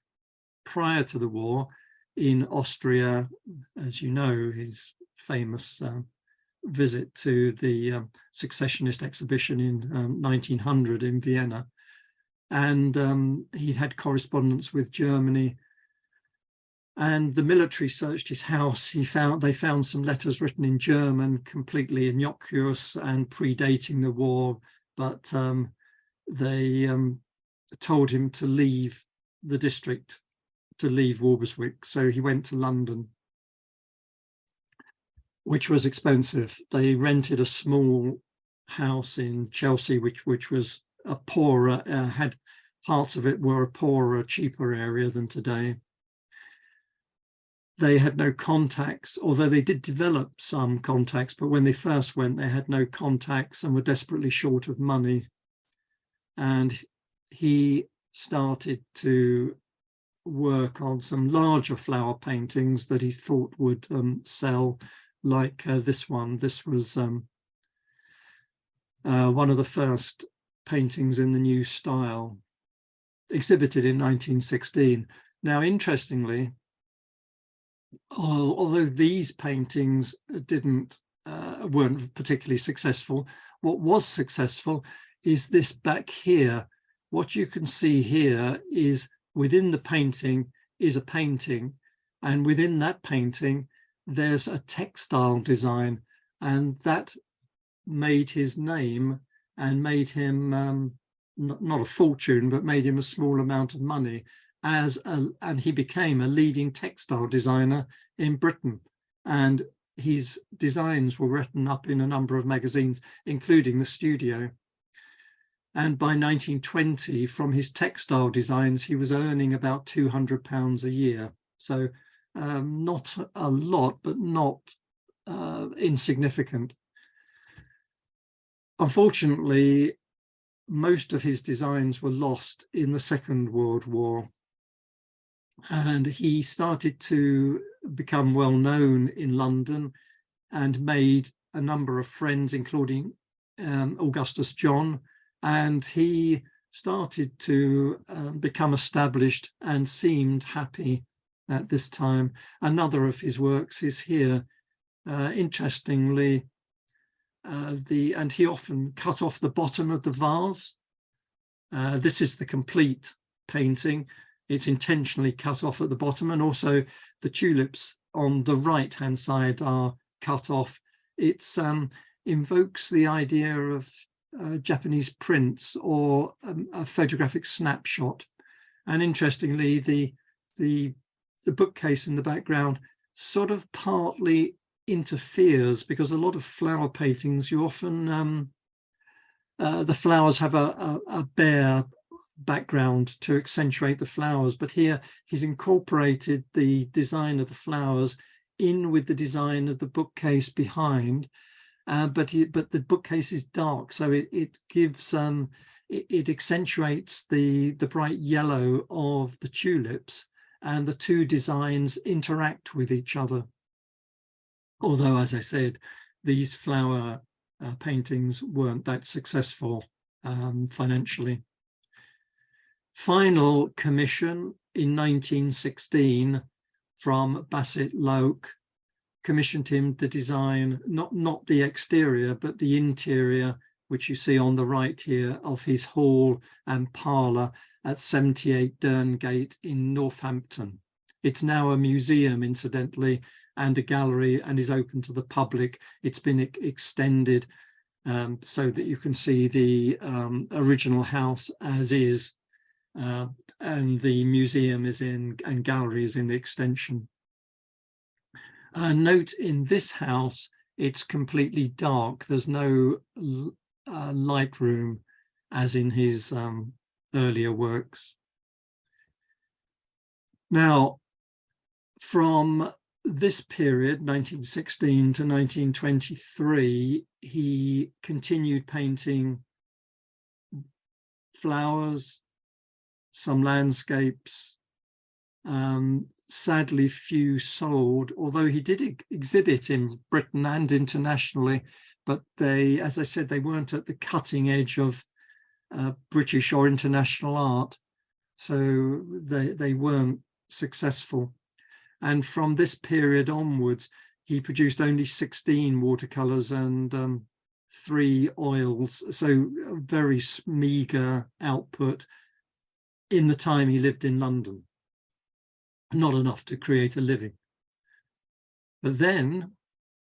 prior to the war in Austria, as you know, his famous visit to the Secessionist Exhibition in 1900 in Vienna. And he'd had correspondence with Germany. And the military searched his house. They found some letters written in German, completely innocuous and predating the war, but they told him to leave the district, to leave Walberswick. So he went to London, which was expensive. They rented a small house in Chelsea, which was a poorer, had parts of it were a poorer, cheaper area than today. They had no contacts, although they did develop some contacts, but when they first went, they had no contacts and were desperately short of money. And he started to work on some larger flower paintings that he thought would sell, like this one. This was one of the first paintings in the new style, exhibited in 1916. Now, interestingly, although these paintings weren't particularly successful, what was successful is this back here. What you can see here is within the painting is a painting, and within that painting there's a textile design, and that made his name and made him not a fortune, but made him a small amount of money, and he became a leading textile designer in Britain. And his designs were written up in a number of magazines, including The Studio. And by 1920, from his textile designs, he was earning about £200 a year. So not a lot, but not insignificant. Unfortunately, most of his designs were lost in the Second World War. And he started to become well known in London and made a number of friends, including Augustus John. And he started to become established and seemed happy at this time. Another of his works is here. Interestingly, and he often cut off the bottom of the vase. This is the complete painting. It's intentionally cut off at the bottom, and also the tulips on the right-hand side are cut off. It invokes the idea of Japanese prints or a photographic snapshot. And interestingly, the bookcase in the background sort of partly interferes, because a lot of flower paintings, you often the flowers have a bare background to accentuate the flowers, but here he's incorporated the design of the flowers in with the design of the bookcase behind, but the bookcase is dark, so it gives it accentuates the bright yellow of the tulips, and the two designs interact with each other. Although, as I said, these flower paintings weren't that successful financially. Final commission in 1916 from Bassett Lauck commissioned him to design not the exterior, but the interior, which you see on the right here, of his hall and parlour at 78 Derngate in Northampton. It's now a museum, incidentally, and a gallery, and is open to the public. It's been extended so that you can see the original house as is, and the museum is in, and gallery is in the extension. Note, in this house, it's completely dark. There's no light room as in his earlier works. Now, from this period, 1916 to 1923, he continued painting flowers, some landscapes. Sadly, few sold, although he did exhibit in Britain and internationally, but they, as I said, they weren't at the cutting edge of British or international art, so they weren't successful. And from this period onwards, he produced only 16 watercolors and 3 oils, so a very meager output in the time he lived in London. Not enough to create a living. But then,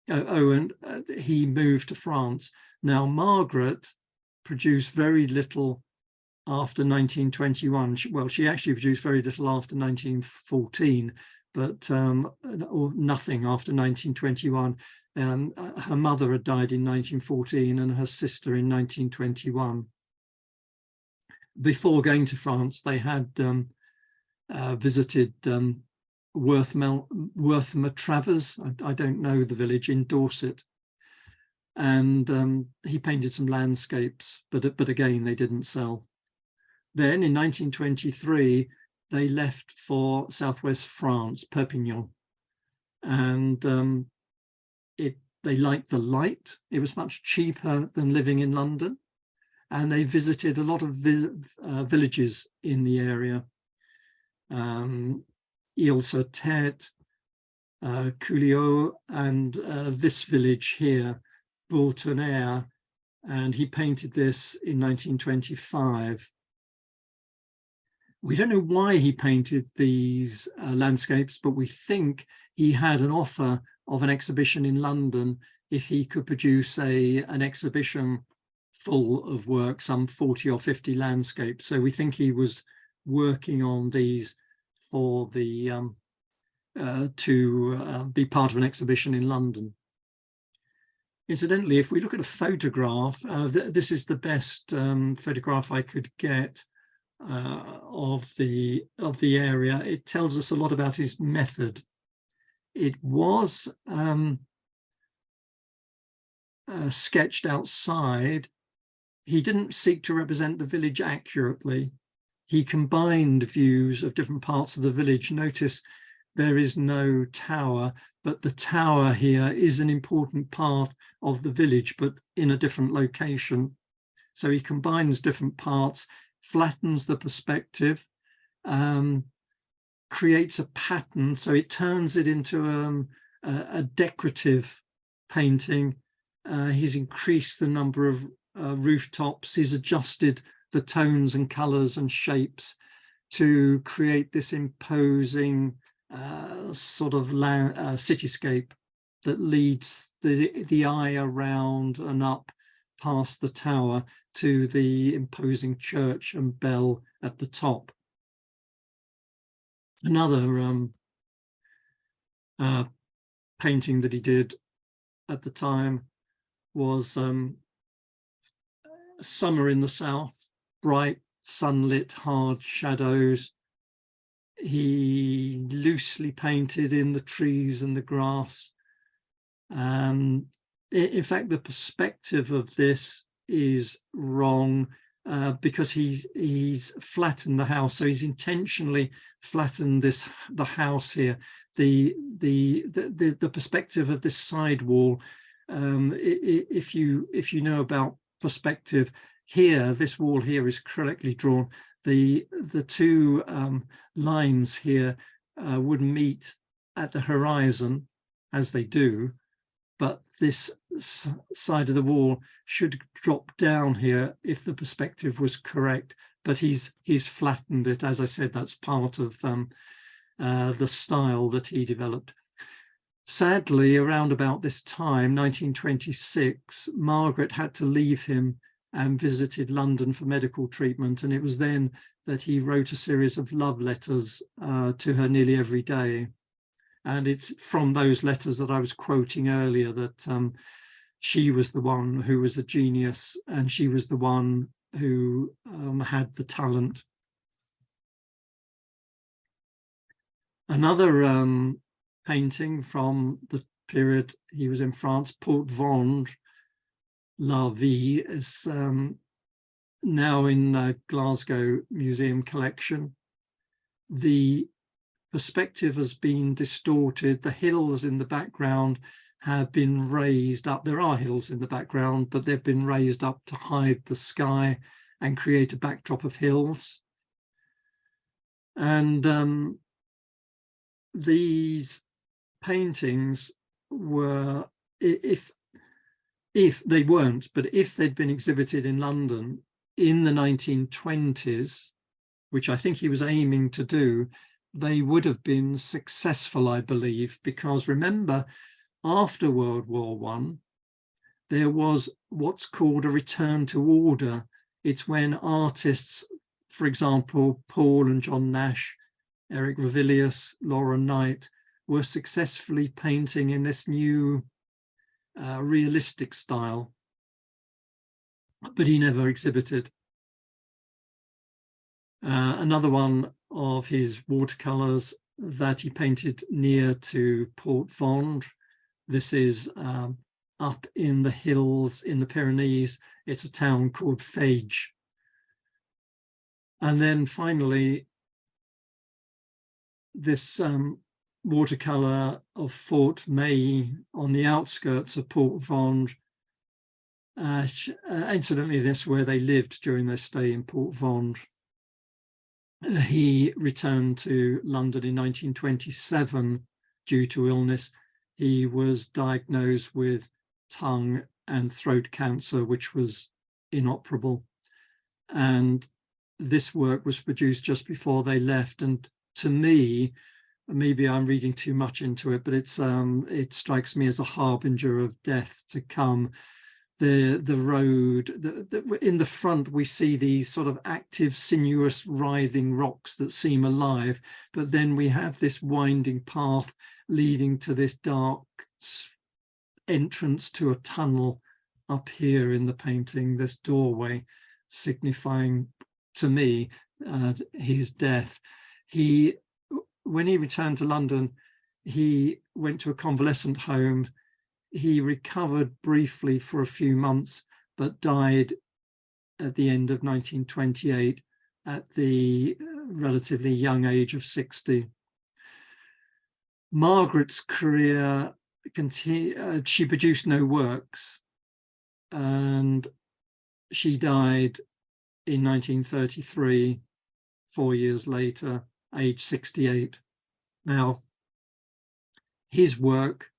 he moved to France. Now, Margaret produced very little after 1921. She actually produced very little after 1914, but or nothing after 1921. Her mother had died in 1914 and her sister in 1921. Before going to France, they had visited Worthmer-Travers, I don't know the village, in Dorset, and he painted some landscapes, but again they didn't sell. Then in 1923 they left for southwest France, Perpignan, and they liked the light. It was much cheaper than living in London, and they visited a lot of villages in the area. Ile-sur-Tête, Culiot, and this village here, Boultonnerre, and he painted this in 1925. We don't know why he painted these landscapes, but we think he had an offer of an exhibition in London if he could produce an exhibition full of work, some 40 or 50 landscapes. So we think he was working on these for the to be part of an exhibition in London. Incidentally, if we look at a photograph, this is the best photograph I could get of the area. It tells us a lot about his method. It was sketched outside. He didn't seek to represent the village accurately. He combined views of different parts of the village. Notice there is no tower, but the tower here is an important part of the village, but in a different location. So he combines different parts, flattens the perspective, creates a pattern, so it turns it into a decorative painting. He's increased the number of rooftops. He's adjusted the tones and colours and shapes to create this imposing sort of cityscape that leads the eye around and up past the tower to the imposing church and bell at the top. Another painting that he did at the time was Summer in the South, bright, sunlit, hard shadows. He loosely painted in the trees and the grass. In fact, the perspective of this is wrong because he's flattened the house. So he's intentionally flattened the house here. The perspective of this side wall. If you know about perspective, here, this wall here is correctly drawn. The two lines here would meet at the horizon, as they do, but this side of the wall should drop down here if the perspective was correct. But he's flattened it. As I said, that's part of the style that he developed. Sadly, around about this time, 1926, Margaret had to leave him and visited London for medical treatment. And it was then that he wrote a series of love letters to her nearly every day. And it's from those letters that I was quoting earlier that she was the one who was a genius and she was the one who had the talent. Another painting from the period he was in France, Porte Vendre, La Vie, is now in the Glasgow Museum collection. The perspective has been distorted. The hills in the background have been raised up. There are hills in the background, but they've been raised up to hide the sky and create a backdrop of hills. And these paintings were, if they weren't, but if they'd been exhibited in London in the 1920s, which I think he was aiming to do, they would have been successful, I believe, because remember, after World War I, there was what's called a return to order. It's when artists, for example, Paul and John Nash, Eric Ravilius, Laura Knight, were successfully painting in this new realistic style, but he never exhibited. Another one of his watercolors that he painted near to Port Vendre. This is up in the hills in the Pyrenees. It's a town called Fage. And then finally, this watercolor of Fort May on the outskirts of Port Vendre. Incidentally, this is where they lived during their stay in Port Vendre. He returned to London in 1927 due to illness. He was diagnosed with tongue and throat cancer, which was inoperable. And this work was produced just before they left. And to me, maybe I'm reading too much into it, but it strikes me as a harbinger of death to come. The road, in the front, we see these sort of active, sinuous, writhing rocks that seem alive, but then we have this winding path leading to this dark entrance to a tunnel up here in the painting, this doorway signifying to me his death. When he returned to London, he went to a convalescent home. He recovered briefly for a few months, but died at the end of 1928 at the relatively young age of 60. Margaret's career continued. She produced no works, and she died in 1933, 4 years later, age 68. Now, his work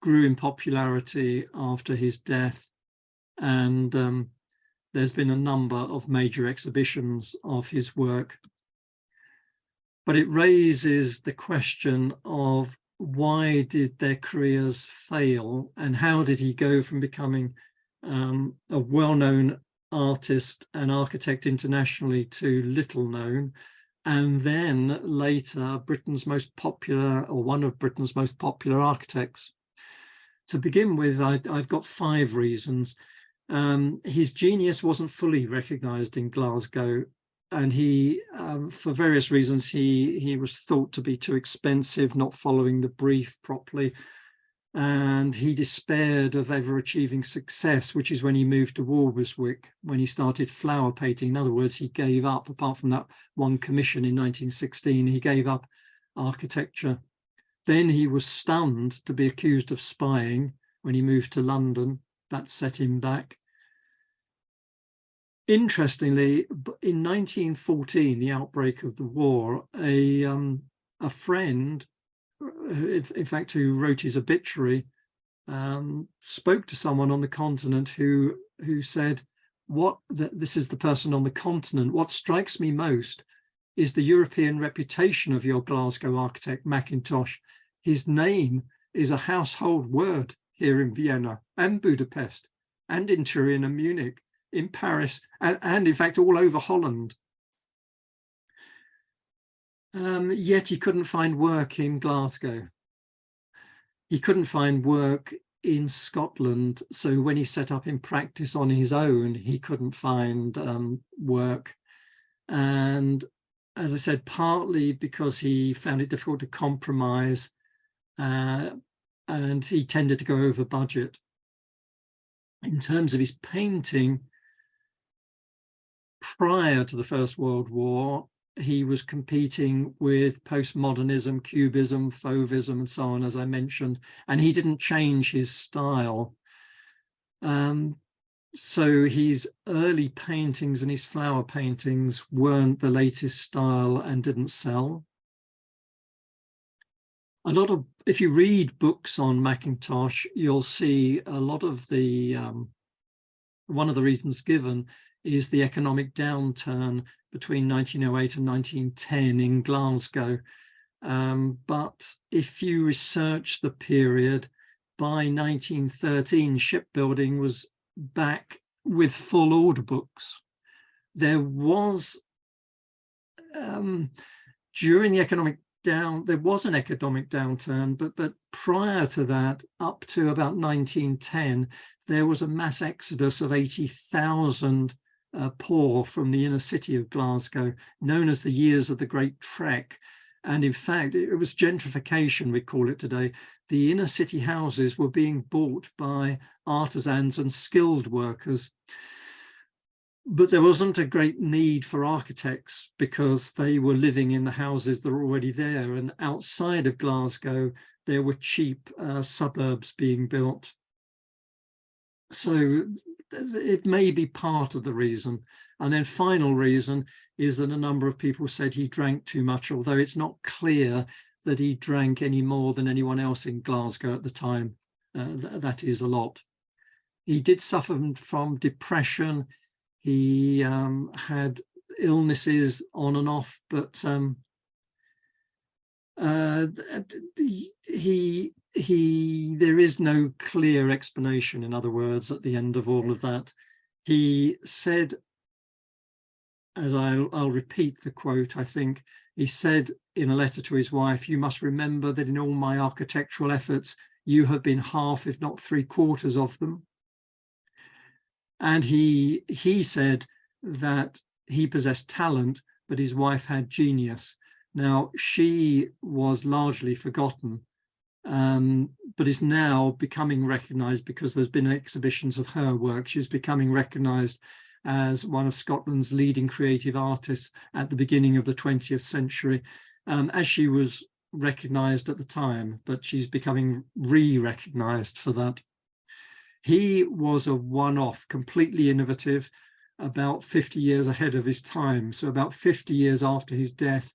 grew in popularity after his death, and there's been a number of major exhibitions of his work. But it raises the question of why did their careers fail, and how did he go from becoming a well-known artist and architect internationally to little known, and then later Britain's most popular, or one of Britain's most popular architects. To begin with, I've got 5 reasons. His genius wasn't fully recognised in Glasgow, and he, for various reasons, he was thought to be too expensive, not following the brief properly, and he despaired of ever achieving success, which is when he moved to Walberswick, when he started flower painting. In other words, he gave up, apart from that one commission in 1916, he gave up architecture. Then he was stunned to be accused of spying when he moved to London. That set him back. Interestingly, in 1914, the outbreak of the war, a friend, in fact, who wrote his obituary, spoke to someone on the continent who said, this is the person on the continent, what strikes me most is the European reputation of your Glasgow architect, Mackintosh. His name is a household word here in Vienna and Budapest and in Turin and Munich, in Paris, and in fact all over Holland. Yet he couldn't find work in Glasgow. He couldn't find work in Scotland. So when he set up in practice on his own, he couldn't find work. And as I said, partly because he found it difficult to compromise, and he tended to go over budget. In terms of his painting, prior to the First World War, he was competing with postmodernism, cubism, fauvism, and so on, as I mentioned, and he didn't change his style. So his early paintings and his flower paintings weren't the latest style and didn't sell. If you read books on Mackintosh, you'll see a lot of the, one of the reasons given is the economic downturn between 1908 and 1910 in Glasgow. But if you research the period, by 1913, shipbuilding was back with full order books. There was, during the economic there was an economic downturn, but prior to that, up to about 1910, there was a mass exodus of 80,000 poor from the inner city of Glasgow, known as the years of the Great Trek. And in fact, it was gentrification, we call it today. The inner city houses were being bought by artisans and skilled workers. But there wasn't a great need for architects because they were living in the houses that were already there. And outside of Glasgow, there were cheap suburbs being built. So it may be part of the reason. And then final reason is that a number of people said he drank too much, although it's not clear that he drank any more than anyone else in Glasgow at the time. That is a lot. He did suffer from depression. He had illnesses on and off, but there is no clear explanation, in other words, at the end of all of that. He said, as I'll repeat the quote, I think, he said in a letter to his wife, "You must remember that in all my architectural efforts, you have been half, if not 3/4 of them." And he said that he possessed talent, but his wife had genius. Now, she was largely forgotten, but is now becoming recognised because there's been exhibitions of her work. She's becoming recognised as one of Scotland's leading creative artists at the beginning of the 20th century, as she was recognised at the time, but she's becoming re-recognised for that. He was a one-off, completely innovative, about 50 years ahead of his time. So about 50 years after his death,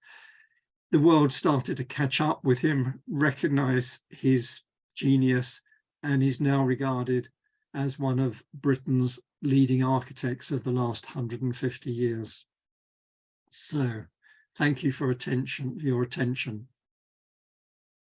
the world started to catch up with him, recognise his genius, and he's now regarded as one of Britain's leading architects of the last 150 years. So thank you for your attention.